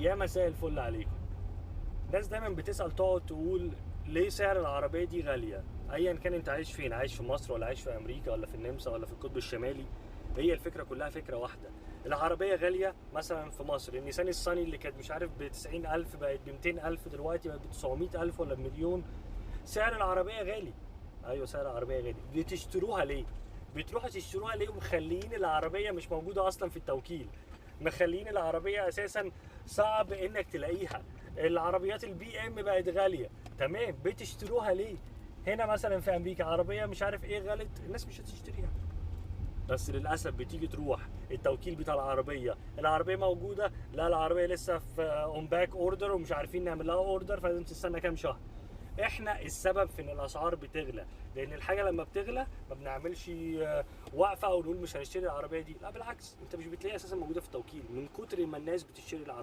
يا مساء الفل عليكم. ناس دايما بتسأل تقعد تقول ليه سعر العربية دي غالية؟ ايا كان انت عايش فين، عايش في مصر ولا عايش في امريكا ولا في النمسا ولا في القطب الشمالي، هي الفكرة كلها فكرة واحدة. العربية غالية. مثلا في مصر النيسان الصني اللي كانت مش عارف ب90,000 بقت ب200,000، دلوقتي بقت ب900,000 ولا بمليون. سعر العربية غالي. ايوه سعر العربية غالي. بتشتروها ليه؟ بتروحوا تشتروها ليه ومخليين العربية مش موجودة اصلا في التوكيل؟ مخلين العربية اساسا صعب انك تلاقيها. العربيات البي ام بقت غالية. تمام، بتشتروها ليه؟ هنا مثلا في امريكا عربية مش عارف ايه غلط، الناس مش هتشتريها. بس للاسف بتيجي تروح التوكيل بتاع العربيه موجوده، لا العربيه لسه في اون باك اوردر ومش عارفين نعمل لها اوردر، فلازم تستنى كام شهر. احنا السبب في ان الاسعار بتغلى، لان الحاجه لما بتغلى ما بنعملش وقفه او نقول مش هنشتري العربيه دي، لا بالعكس، انت مش بتلاقيها اساسا موجوده في التوكيل من كتر ما الناس بتشتري العربيه.